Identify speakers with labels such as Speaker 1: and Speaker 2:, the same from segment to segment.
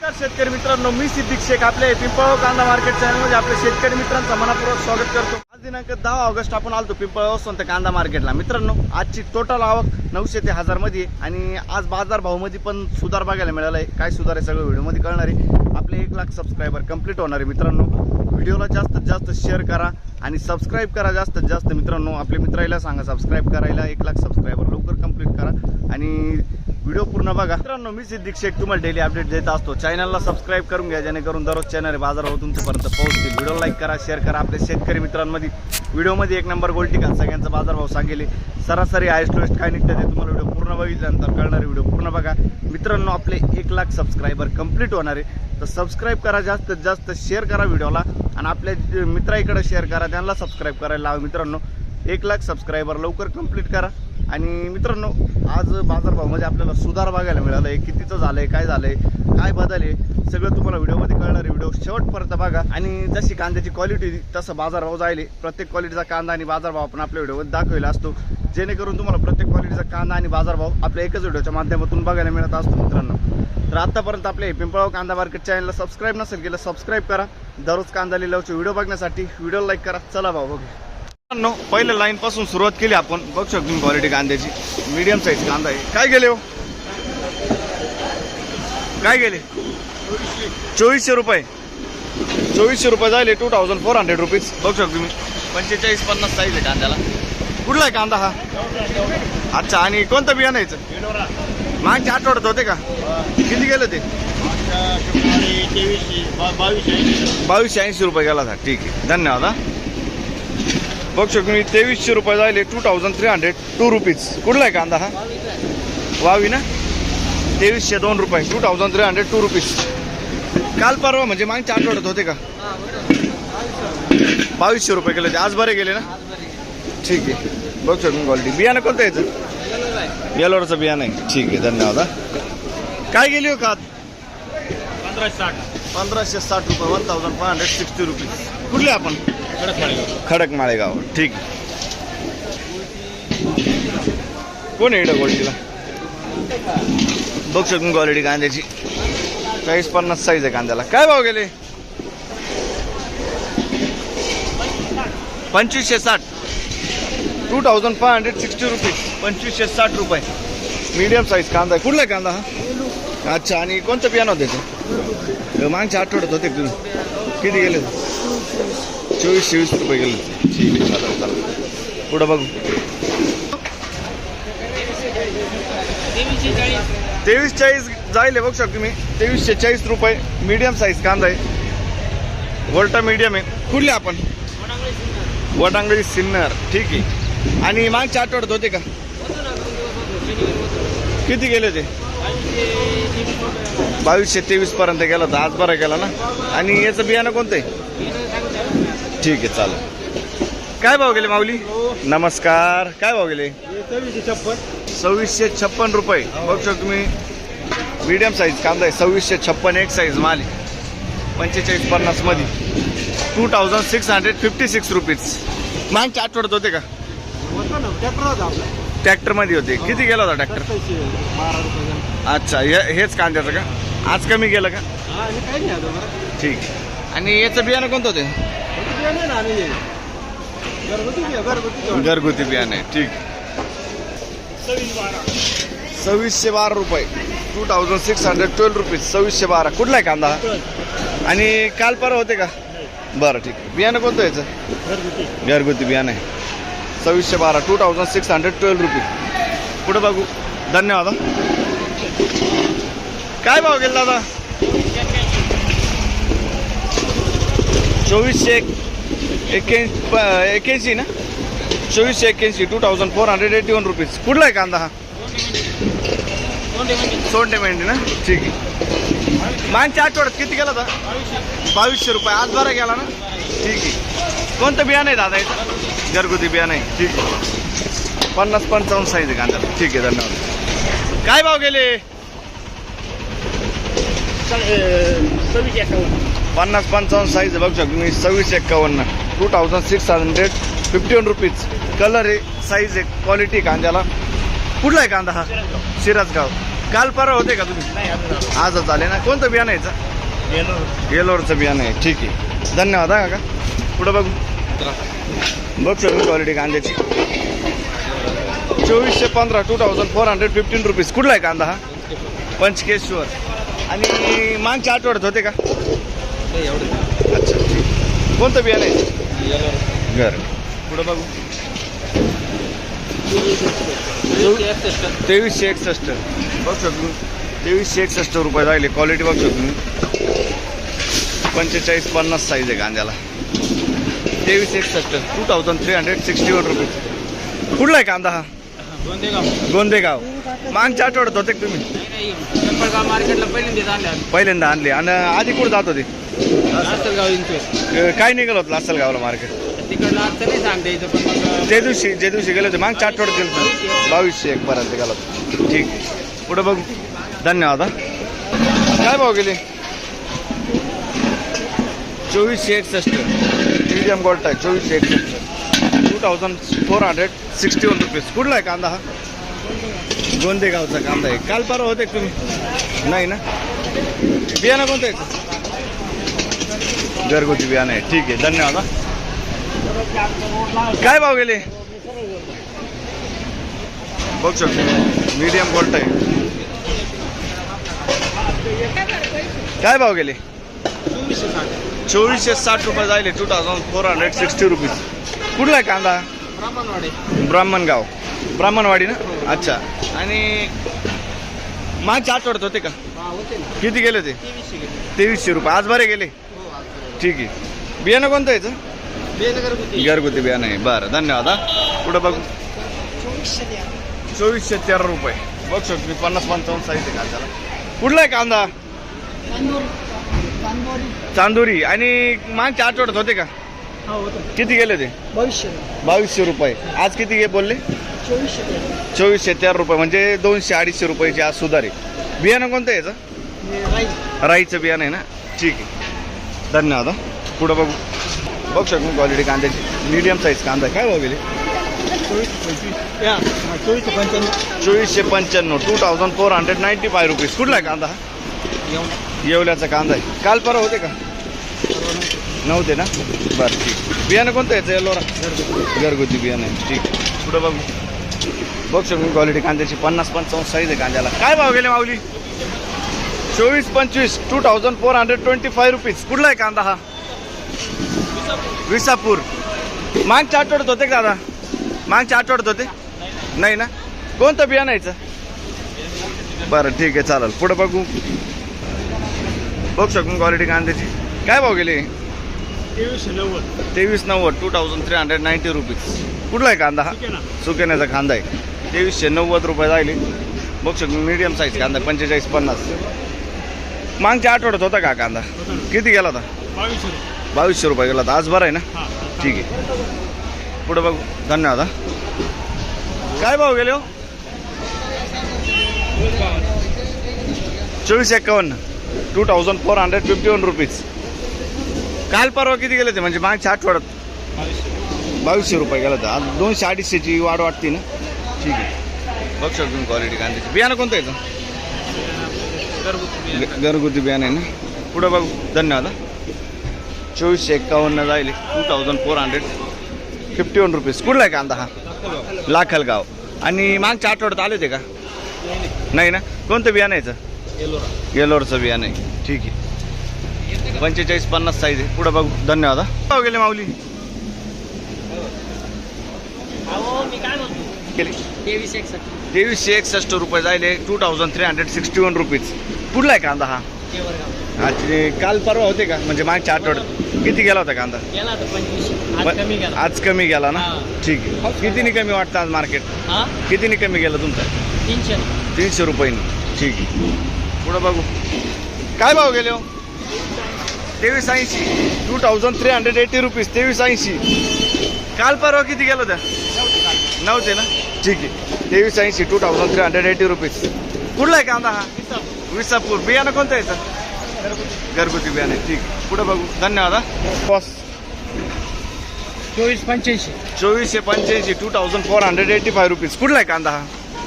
Speaker 1: नमस्कार शेतकरी मित्रांनो, मी सिद्दीक शेख आपल्या पिंपळगाव कांदा मार्केट चॅनलमध्ये आपल्या शेतकरी मित्रांचा मनपूर्वक स्वागत करतो। आज दिनांक 10 ऑगस्ट आपण आलतो पिंपळगाव संत कांदा मार्केटला। मित्रांनो, आजची टोटल आवक 900 ते 1000 मध्ये आणि आज बाजार भाव मध्ये पण सुधार बघायला मिळाला आहे। काय सुधार आहे सगळं व्हिडिओ मध्ये कळणार आहे। आपले 1 लाख सबस्क्रायबर कंप्लीट होणार आहे। मित्रांनो, व्हिडिओला जास्तीत जास्त शेअर करा आणि सबस्क्राइब करा जास्तीत जास्त। मित्रांनो, आपल्या मित्राला सांगा सबस्क्राइब करायला। 1 लाख सबस्क्रायबर लवकर कंप्लीट करा आणि व्हिडिओ पूर्ण बघा। मित्रांनो, मी सिद्दीक शेख तुम्हाला डेली अपडेट देत असतो। चॅनलला सबस्क्राइब करून घ्या जेणेकरून दररोज चॅनल बाजारभाव तुमच्यापर्यंत पोहोचतील। व्हिडिओ लाईक करा, शेअर करा। आपल्या शेतकरी मित्रांमध्ये व्हिडिओमध्ये 1 नंबर गोल्टी का सगळ्यांचा बाजारभाव सांगेल। सरासरी हायस्ट लोएस्ट काय निघतं ते तुम्हाला व्हिडिओ पूर्ण बघितल्यानंतर कळणार आहे। व्हिडिओ पूर्ण बघा। मित्रांनो, आपले 1 लाख सबस्क्रायबर कंप्लीट होणार आहे, तर सबस्क्राइब करा जास्तीत जास्त, शेअर करा व्हिडिओला आणि आपल्या मित्रांकडे शेअर करा, त्यांना सबस्क्राइब करायला लावा। मित्रांनो, 1 लाख सबस्क्रायबर लवकर कंप्लीट करा। आणि मित्रांनो, आज बाजारभावामध्ये आपल्याला सुधार बघायला मिळाला आहे। कितीचं झालंय, काय झालंय, काय बदल आहे, सगळं तुम्हाला व्हिडिओमध्ये कळणार आहे। व्हिडिओ शेवटपर्यंत बघा आणि जशी कांद्याची क्वालिटी तसं बाजारभाव जायले। प्रत्येक क्वालिटीचा कांदा आणि बाजारभाव आपण आपल्या व्हिडिओमध्ये दाखवला असतो, जेणेकरून तुम्हाला प्रत्येक क्वालिटीचा कांदा आणि बाजारभाव आपल्या एकच व्हिडिओच्या माध्यमातून बघायला मिळत असतो। मित्रांनो, तर आतापर्यंत आपले पिंपळगाव कांदा मार्केट चॅनलला सबस्क्राइब नसेल केलं सबस्क्राइब करा। दररोज कांदा लिलावचे व्हिडिओ बघण्यासाठी व्हिडिओ लाईक करा। चला भाऊ बघू। मित्रांनो, पहिल्या लाईन पासून सुरुवात केली आपण। बघू शकतो क्वालिटी कांद्याची, मीडियम साईज कांदा आहे। काय गेले हो, काय गेले? 2400 रुपये, 2400 रुपये झाले। 2400 रुपीज। बघू शकतो तुम्ही 45-50 साईज आहे कांद्याला। कुठला आहे कांदा हा? अच्छा, आणि कोणतं बियाणं यायचं? मागच्या आठवड्यात होते का? किती गेलं ते? 2280 रुपये गेला था। ठीक आहे, धन्यवाद हा। बघू शकतो मी 2300 रुपये झाले। 2302 रुपीज। कुठला आहे कांदा हा? वावी ना? 2302 रुपये, 2302 रुपीज। काल परवा म्हणजे मागच्या आठवड्यात होते का? 2200 रुपये गेले ते। आज बरे गेले ना? ठीक आहे। बघू शकतो क्वालिटी। बियाणं कोणतं यायचं? येलोरचं बियाणं आहे। ठीक आहे, धन्यवाद हा। काय गेली हो का? 1560 रुपये, 1560 रुपीज। कुठले आपण? खडक माळेगाव। ठीक आहे। कोण आहे इकडं गोल्टीला? बघू शकतो क्वालिटी कांद्याची 40-50 साईज आहे कांद्याला। काय भाव गेले? 2560, 2560 रुपीज, 2560 रुपये। मीडियम साईज कांदा आहे। कुठला कांदा हा? अच्छा, आणि कोणतं बियाणं होतं त्याचं? मागच्या आठवड्यात होते तुम्ही? किती गेले? 2420 रुपये गेले। ठीक आहे, चला चला पुढं बघू। 2340 जायले। बघू शकतो तुम्ही 2340 रुपये। मीडियम साईज कांदा आहे, वोल्टा मीडियम आहे। कुठले आपण? वडांगळी सिन्नर। ठीक आहे, आणि मागच्या आठवड्यात होते का? किती गेले ते? 2223 पर्यंत गेला होता। आज बरा गेला ना? आणि याचं बियाणं कोणतं आहे? ठीक आहे, चालेल। काय भाव गेले माऊली? नमस्कार। काय भाव गेले? 2656 रुपये। बघू शकतो तुम्ही मीडियम साईज कांदा आहे, 2656 एक साईज माल आहे, 45-50 मध्ये, 2656 रुपीज। मागच्या आठवड्यात होते का? ट्रॅक्टर मध्ये होते। किती गेला होता ट्रॅक्टर?
Speaker 2: 12 रुपये।
Speaker 1: अच्छा, हेच कांद्याचं का? आज कमी गेलं का? ठीक आहे। आणि याचं बियाणं कोणतं होते? घरगुती बियाणं आहे। ठीक आहे, 2612 रुपये, 2612 रुपीज, 2612। कुठला आहे कांदा? आणि काल परवा होते का? बरं, ठीक आहे। बियाणं कोणतं यायचं? घरगुती बियाणं आहे, 2612, 2612 रुपीज। पुढे बघू। धन्यवाद। काय भाव गेला दादा? 2481 ना? 2481, 2481 रुपीज। कुठला आहे कांदा हा? सोंडे मेंढी ना? ठीक आहे। मागच्या आठवड्यात किती गेला होता? 2200 रुपये। आज बरा गेला ना? ठीक आहे। कोणतं बियाणं आहे दादा याचं? घरगुती बियाणं आहे। ठीक आहे, 50-55 साईज आहे कांद्याला। ठीक आहे, धन्यवाद। काय भाव गेले? 50-55 साईज बघू शकतो मी, 2651, 2651 रुपीज। कलर आहे, साईज आहे, क्वालिटी कांद्याला। कुठला आहे कांदा हा? शिरसगाव। काल परवा होते का तुम्ही?
Speaker 2: नाही अजून
Speaker 1: आजच आले ना. कोणतं बियाणं आहे याचं? येलोरचं बियाणं आहे. ठीक आहे, धन्यवाद हा काका. पुढं बघू. बघ सर क्वालिटी कांद्याची 2415 2415 रुपीज. कुठला आहे कांदा हा? पंचकेश्वर. आणि मागच्या आठवड्यात होते का? अच्छा ठीक. कोणतं बियाणं आहे? घर. पुढं बघू. 2361. बघ शकतो 2361 रुपये राहिले. क्वालिटी बघ शकतो. 45-50 साईज आहे कांद्याला. 2361 2361 रुपीज. कुठला आहे कांदा हा? गोंदेगाव. मागच्या आठवड्यात होते का तुम्ही?
Speaker 2: मार्केटला
Speaker 1: पहिल्यांदा आणले. आणि आधी कुठं जात होते?
Speaker 2: गाव
Speaker 1: काय निघालं होतं लासलगावला मार्केट?
Speaker 2: तिकडला आता नाही सांगता येतं, पण मग
Speaker 1: जे दिवशी गेले होते मागच्या आठवड्यात गेले होते 2201 पर्यंत गेला होता. ठीक. पुढं बघू. धन्यवाद हा. काय भाव गेले? 2461. मीडियम गोल्ट आहे. 2461 2461 रुपीज. कुठला आहे कांदा हा? गोंदेगावचा कांदा आहे. काल परवा होते का तुम्ही? नाही ना. बियाणं कोणतं आहे? घरगुती बियाणं आहे. ठीक आहे, धन्यवाद हा. काय भाव गेले? बघ शकतो मीडियम गोल्ट आहे. काय भाव गेले? 2460 रुपये जायले. 2460 रुपीज. कुठला आहे कांदा? ब्राह्मणगाव. ब्राह्मणवाडी ना. अच्छा. आणि मागच्या आठवड्यात होते का? किती गेले ते? 2300 रुपये. आज बरे गेले. ठीक आहे. बियाणं कोणतं याचं? घरगुती बियाणं आहे. बरं, धन्यवाद हा. पुढं बघू. 2413 रुपये. बघ शकतो 50-55 साईज आहे कांद्याला. कुठला आहे कांदा? चांदोरी. आणि मागच्या आठवड्यात होते का? किती गेले ते? 2200 रुपये. आज किती बोलले? 2413 रुपये. म्हणजे 200-250 रुपयाची आज सुधारे. बियाणं कोणतं आहे याचं? राईचं बियाणं आहे ना. ठीक आहे, धन्यवाद. पुढं बघू. बघ शकतो क्वालिटी कांद्याची. मीडियम साईज कांदा. काय भाव गेले? 2495 2495 रुपीज. कुठला आहे कांदा हा? येवल्याचा कांदा आहे. काल परवा होते का? नव्हते ना. बरं, ठीक. बियाणं कोणतं याचं? येलोरा. घरगुती बियाणं आहे. ठीक. पुढं बघू. बघ शकतो क्वालिटी कांद्याची 50-55 साईज आहे कांद्याला. काय भाव गेले माऊली? 2425 2425 रुपीज. कुठला आहे कांदा हा? विसापूर. मागच्या आठवड्यात होते का दादा? मागच्या आठवड्यात होते? नाही ना. कोणतं बियाणं यायचं? बरं, ठीक आहे, चालेल. पुढं बघू. बघ शकतो क्वालिटी कांद्याची. काय भाव गेले? 2390 2390 रुपीज. कुठला आहे कांदा हा? सुकेण्याचा कांदा आहे. 2390 रुपये जायले. बघ शकतो मीडियम साईज कांदा 45-50. मागच्या आठवड्यात होता का कांदा? किती गेला होता? 2200 रुपये गेला होता. आज बरं आहे ना. ठीक आहे. पुढं बघू. धन्यवाद. काय भाव गेले हो? 2451 2451 रुपीज. काल परवा किती गेले ते? म्हणजे मागच्या आठवड्यात 2200 रुपये गेला होता. आज 200-250ची वाढ वाटते ना. ठीक आहे. बघ शकतो क्वालिटी कांद्याची. बियाणं कोणतं येतं? घरगुती बियाणं आहे ना. पुढं बघू. धन्यवाद. 2451 जायले. 2451 रुपीज. कुठला आहे कांदा हा? लाखलगाव. आणि मागच्या आठवड्यात आले होते का? नाही ना. कोणतं बियाणं यायचं? येलोरचं बियाणं आहे. ठीक आहे. 45-50 साईज आहे. पुढं बघू. धन्यवाद. भाव गेले माऊली? 2361 रुपये जायले. 2361 रुपीज. कुठला आहे कांदा हा? आज काल परवा होते का? म्हणजे मागच्या आठवड्यात किती गेला होता कांदा? आज कमी गेला ना. ठीक आहे. कितीने कमी वाटतं आज मार्केट? कितीने कमी गेलं तुमचं? 300 रुपयांनी. ठीक आहे. पुढं बघू. काय भाव गेले हो? 2380 2380 रुपीज. 2380. काल परवा किती गेलं होत्या? नव्हते ना. ठीक आहे. 2380 2380 रुपीज. कुठला आहे कांदा हा? विसापूर. बियाणं कोणतं यायचं? घरगुती बियाणं आहे. ठीक. पुढे बघू. धन्यवाद. बॉस.
Speaker 2: 2485
Speaker 1: 2485 2485 रुपीज. कुठला आहे कांदा हा?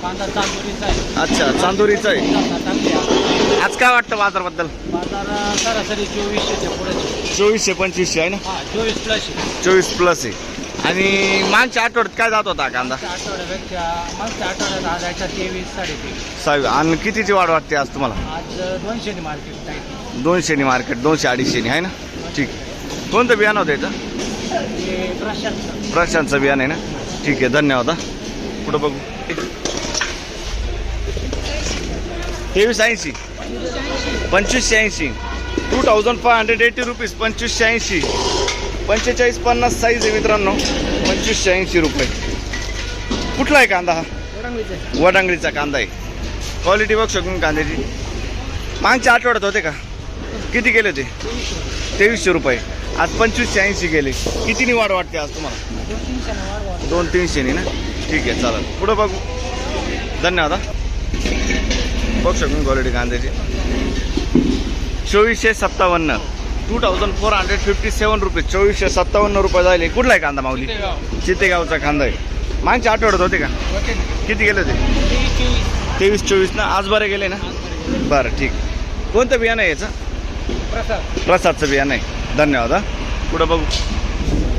Speaker 2: कांदा चांदुरीचा आहे.
Speaker 1: अच्छा, चांदोरीचा आहे.
Speaker 2: चांगली आहे.
Speaker 1: आज काय वाटतं बाजाराबद्दल?
Speaker 2: बाजार सरासरी 2400च्या पुढे.
Speaker 1: 2400-2500 आहे ना?
Speaker 2: हा 24 प्लस.
Speaker 1: 24 प्लस आहे. आणि मागच्या आठवड्यात काय जात होता कांदा?
Speaker 2: आठवड्यापेक्षा मागच्या आठवड्यात आज याच्या 23-23.
Speaker 1: साहेब, आणि कितीची वाढ वाटते आज तुम्हाला?
Speaker 2: आज 200 मार्केट टाईप.
Speaker 1: 200 मार्केट, 200-250 आहे ना? ठीक. कोणतं बियाणं होतं याचं?
Speaker 2: हे प्रशांत.
Speaker 1: प्रशांतचं बियाणं आहे ना? ठीक आहे, धन्यवाद. पुढं बघू. 2380, 2580, 2580 रुपीज. 2580, 45-50 साईज आहे मित्रांनो. 2580 रुपये. कुठला आहे कांदा हा? वडांगळीचा कांदा आहे. क्वालिटी बघ शकून कांद्याची. मागच्या आठवड्यात होते का? किती गेले होते? 2300 रुपये. आज 2580 गेले. कितीनी वाढ वाटते आज तुम्हाला? 200-300 ना? ठीक आहे, चालेल. पुढं बघू. धन्यवाद. बघ शकून क्वालिटी कांद्याची. 2457, 2457 रुपये. 2457 रुपये झाले. कुठला आहे कांदा माऊली? चितेगावचा कांदा आहे. मागच्या आठवड्यात होते का? किती गेले होते? 23-24 ना? आज बरे गेले ना? बरं, ठीक. कोणतं बियाणं आहे याचं? प्रसादचं बियाणं आहे. धन्यवाद. पुढं बघू.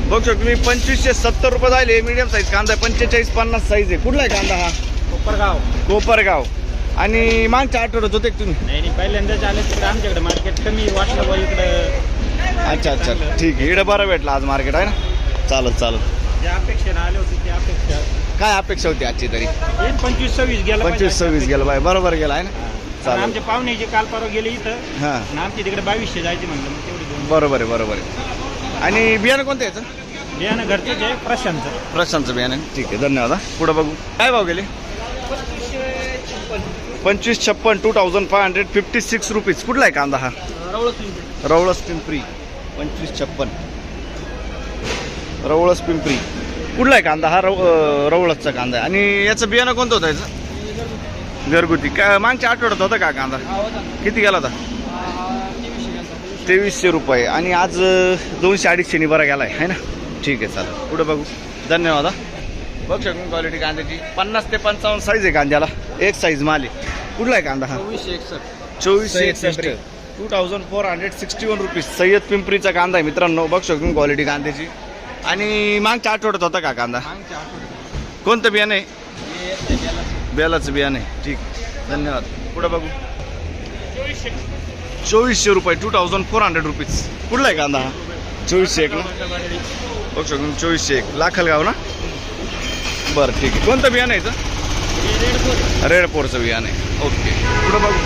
Speaker 1: बघू शकतो मी 2570 रुपये झाले. मीडियम साईज कांदा आहे. 45-50 साईज आहे. कुठला आहे कांदा हा? कोपरगाव. आणि मागच्या आठवड्यात होते का तुम्ही?
Speaker 2: नाही, पहिल्यांदाच आले तिकडे आमच्याकडे मार्केट कमी वाटलं बा इकडं.
Speaker 1: अच्छा, ठीक आहे. इकडं बरं भेटलं आज मार्केट आहे ना? चालत.
Speaker 2: ज्या अपेक्षेनं आले होते त्या अपेक्षा
Speaker 1: काय अपेक्षा होती आजची तरी?
Speaker 2: 25-26 गेला.
Speaker 1: 25-26 गेलं बाय, बरोबर गेला आहे ना?
Speaker 2: आणि
Speaker 1: चालेल.
Speaker 2: आमच्या पाहुण्याचे काल परवा गेले इथं.
Speaker 1: हां,
Speaker 2: आणि आमच्या तिकडे 2200 जायचे म्हणलं, मग तेवढी दोन.
Speaker 1: बरोबर आहे. आणि बियाणं कोणतं याचं?
Speaker 2: बियाणं घरचेच आहे, प्रशांतचं.
Speaker 1: प्रशांतचं बियाणं आहे. ठीक आहे, धन्यवाद. पुढं बघू. काय भाव गेले? 2556, 2556 रुपीज. कुठला आहे कांदा हा? रवळस पिंपरी. 2556, रवळस पिंपरी. कुठला आहे कांदा हा? रवळसचा कांदा आहे. आणि याचं बियाणं कोणतं होतं याचं? घरगुती. काय मागच्या आठवड्यात होता का कांदा? किती गेला होता? 2300 रुपये. आणि आज 200-250 बरा गेला आहे ना? ठीक आहे, चालेल. पुढं बघू. धन्यवाद. बघ शकून क्वालिटी कांद्याची. 50 ते 55 साईज आहे कांद्याला. एक साईज माल आहे. कुठला आहे कांदा हा? 2461, 2461 रुपीज. सय्यद पिंपरीचा कांदा आहे मित्रांनो. बघ शकून क्वालिटी कांद्याची. आणि मागच्या आठवड्यात होता का कांदा? कोणतं बियाणं आहे? बेलाचं बियाणं आहे. ठीक, धन्यवाद. पुढं बघू. 2400 रुपये, 2400 रुपीज. कुठला आहे कांदा हा? 2401 ना? बघ शकून 2401, लाखलगाव ना? बरं, ठीक आहे. कोणतं बियाणं आहे याचं? रेड पोरचं बियाणं आहे. ओके, पुढं बघू.